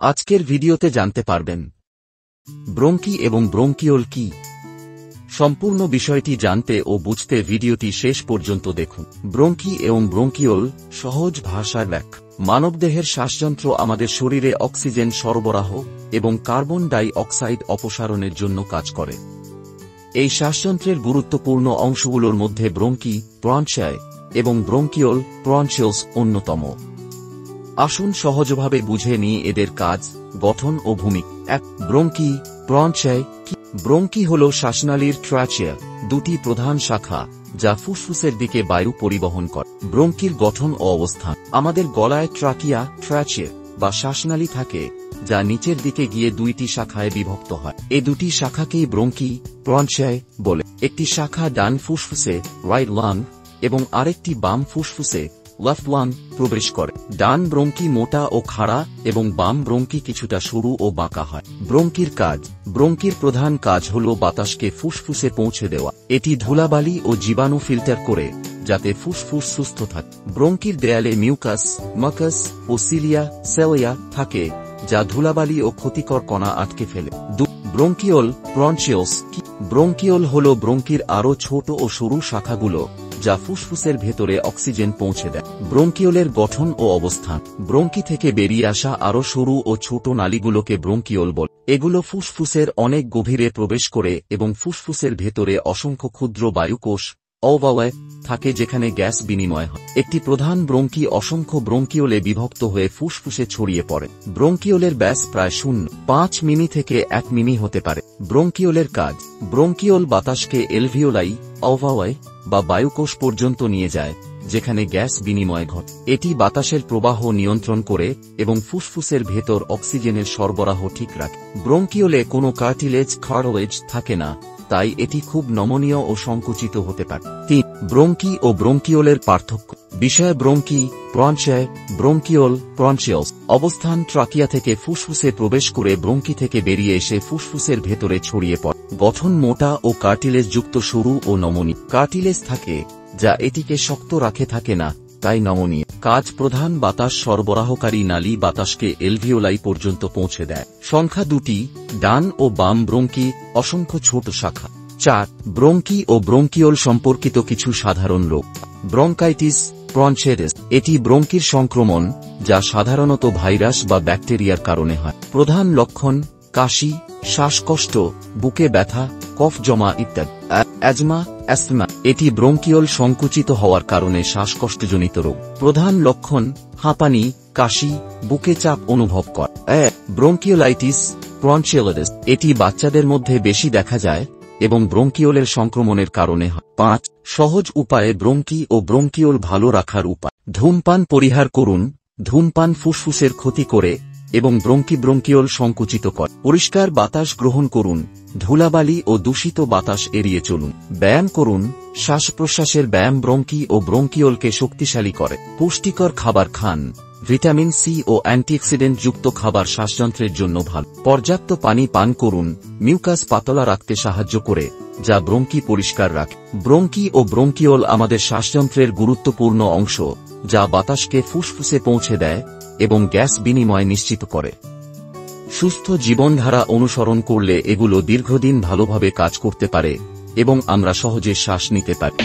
আজকের ভিডিওতে জানতে পারবেন ব্রোঙ্কি এবং ব্রোঙ্কিওল কি। সম্পূর্ণ বিষয়টি জানতে ও বুঝতে ভিডিওটি শেষ পর্যন্ত দেখুন। ব্রোঙ্কি এবং ব্রোঙ্কিওল সহজ ভাষায় ব্যাখ্যা। মানবদেহের শ্বাসযন্ত্র আমাদের শরীরে অক্সিজেন সরবরাহ এবং কার্বন ডাই অক্সাইড অপসারণের জন্য কাজ করে। এই শ্বাসযন্ত্রের গুরুত্বপূর্ণ অংশগুলোর মধ্যে ব্রোঙ্কি, ব্রঞ্চাই এবং ব্রোঙ্কিওল, ব্রঞ্চিওলস অন্যতম। আসুন সহজভাবে বুঝে নিই এদের কাজ, গঠন ও ভূমিকা। 1. ব্রোঙ্কি, ব্রঞ্চাই কি? ব্রোঙ্কি হল শ্বাসনালীর ট্র্যাচিয়া দুটি প্রধান শাখা যা ফুসফুসের দিকে বায়ু পরিবহন করে। ব্রোঙ্কির গঠন ও অবস্থান। আমাদের গলায় ট্র্যাচিয়া বা শ্বাসনালী থাকে যা নিচের দিকে গিয়ে দুইটি শাখায় বিভক্ত হয়। এই দুটি শাখাকেই ব্রোঙ্কি, ব্রঞ্চাই বলে। একটি শাখা ডান ফুসফুসে, রাইট লাং, এবং আরেকটি বাম ফুসফুসে, লেফট লাং প্রবেশ করে। ডান ব্রোঙ্কি মোটা ও খাড়া এবং বাম ব্রোঙ্কি কিছুটা সরু ও বাঁকা হয়। ব্রোঙ্কির কাজ। ব্রোঙ্কির প্রধান কাজ হল বাতাসকে ফুসফুসে পৌঁছে দেওয়া। এটি ধুলাবালি ও জীবাণু ফিল্টার করে যাতে ফুসফুস সুস্থ থাকে। ব্রোঙ্কির দেয়ালে মিউকাস, মাকাস ও সেলিয়া থাকে যা ধুলাবালি ও ক্ষতিকর কণা আটকে ফেলে। 2. ব্রোঙ্কিওল, ব্রঞ্চিওলস কি? ব্রোঙ্কিওল হল ব্রোঙ্কির আরও ছোট ও সরু শাখাগুলো যা ফুসফুসের ভেতরে অক্সিজেন পৌঁছে দেয়। ব্রোঙ্কিওলের গঠন ও অবস্থান। ব্রোঙ্কি থেকে বেরিয়ে আসা আরও সরু ও ছোট নালীগুলোকে ব্রোঙ্কিওল বলে। এগুলো ফুসফুসের অনেক গভীরে প্রবেশ করে এবং ফুসফুসের ভেতরে অসংখ্য ক্ষুদ্র বায়ুকোষ অবয়ব থাকে যেখানে গ্যাস বিনিময় হয়। একটি প্রধান ব্রোঙ্কি অসংখ্য ব্রোঙ্কিওলে বিভক্ত হয়ে ফুসফুসে ছড়িয়ে পড়ে। ব্রোঙ্কিওলের ব্যাস প্রায় 0.5 মিমি থেকে 1 মিমি হতে পারে। ব্রোঙ্কিওলের কাজ। ব্রোঙ্কিওল বাতাসকে এলভিওলাই, অবয়ব বা বায়ুকোষ পর্যন্ত নিয়ে যায় যেখানে গ্যাস বিনিময় ঘটে। এটি বাতাসের প্রবাহ নিয়ন্ত্রণ করে এবং ফুসফুসের ভেতর অক্সিজেনের সরবরাহ ঠিক রাখে। ব্রোঙ্কিওলে কোনো কার্টিলেজ থাকে না, তাই এটি খুব নমনীয় ও সংকুচিত হতে পারে। 3. ব্রোঙ্কি ও ব্রোঙ্কিওলের পার্থক্য। বিষয় ব্রোঙ্কি, ব্রঞ্চাই, ব্রোঙ্কিওল, ব্রঞ্চিওলস। অবস্থান ট্রাকিয়া থেকে ফুসফুসে প্রবেশ করে ব্রোঙ্কি থেকে বেরিয়ে এসে ফুসফুসের ভেতরে ছড়িয়ে পড়ে। গঠন মোটা ও কার্টিলেজ যুক্ত সরু ও নমনীয়। কার্টিলেজ থাকে যা এটিকে শক্ত রাখে, থাকে না, তাই নমনীয়। কাজ। প্রধান বাতাস সরবরাহকারী নালী বাতাসকে এলভিওলাই পর্যন্ত পৌঁছে দেয়। সংখ্যা 2টি, ডান ও বাম ব্রোঙ্কি, অসংখ্য ছোট শাখা। 4. ব্রোঙ্কি ও ব্রোঙ্কিওল সম্পর্কিত কিছু সাধারণ রোগ। ব্রঙ্কাইটিস, ব্রঞ্চাইটিস। এটি ব্রোঙ্কির সংক্রমণ যা সাধারণত ভাইরাস বা ব্যাকটেরিয়ার কারণে হয়। প্রধান লক্ষণ: কাশি, শ্বাসকষ্ট, বুকে ব্যথা, কফ জমা ইত্যাদি। অ্যাজমা। এটি ব্রোঙ্কিওল সংকুচিত হওয়ার কারণে শ্বাসকষ্টজনিত রোগ। প্রধান লক্ষণ: হাঁপানি, কাশি, বুকে চাপ অনুভব করা। ব্রোঙ্কিওলাইটিস, ব্রঞ্চিওলাইটিস। এটি বাচ্চাদের মধ্যে বেশি দেখা যায় এবং ব্রোঙ্কিওলের সংক্রমণের কারণে হয়। 5. সহজ উপায়ে ব্রোঙ্কি ও ব্রোঙ্কিওল ভালো রাখার উপায়। ধূমপান পরিহার করুন। ধূমপান ফুসফুসের ক্ষতি করে এবং ব্রোঙ্কিওল সংকুচিত করে। পরিষ্কার বাতাস গ্রহণ করুন। ধুলাবালি ও দূষিত বাতাস এড়িয়ে চলুন। ব্যায়াম করুন। শ্বাস প্রশ্বাসের ব্যায়াম ব্রোঙ্কি ও ব্রোঙ্কিওলকে শক্তিশালী করে। পুষ্টিকর খাবার খান। ভিটামিন সি ও অ্যান্টিঅক্সিডেন্ট যুক্ত খাবার শ্বাসযন্ত্রের জন্য ভালো। পর্যাপ্ত পানি পান করুন। মিউকাস পাতলা রাখতে সাহায্য করে যা ব্রোঙ্কি পরিষ্কার রাখে। ব্রোঙ্কি ও ব্রোঙ্কিওল আমাদের শ্বাসযন্ত্রের গুরুত্বপূর্ণ অংশ যা বাতাসকে ফুসফুসে পৌঁছে দেয় এবং গ্যাস বিনিময় নিশ্চিত করে। সুস্থ জীবনধারা অনুসরণ করলে এগুলো দীর্ঘদিন ভালোভাবে কাজ করতে পারে এবং আমরা সহজে শ্বাস নিতে পারি।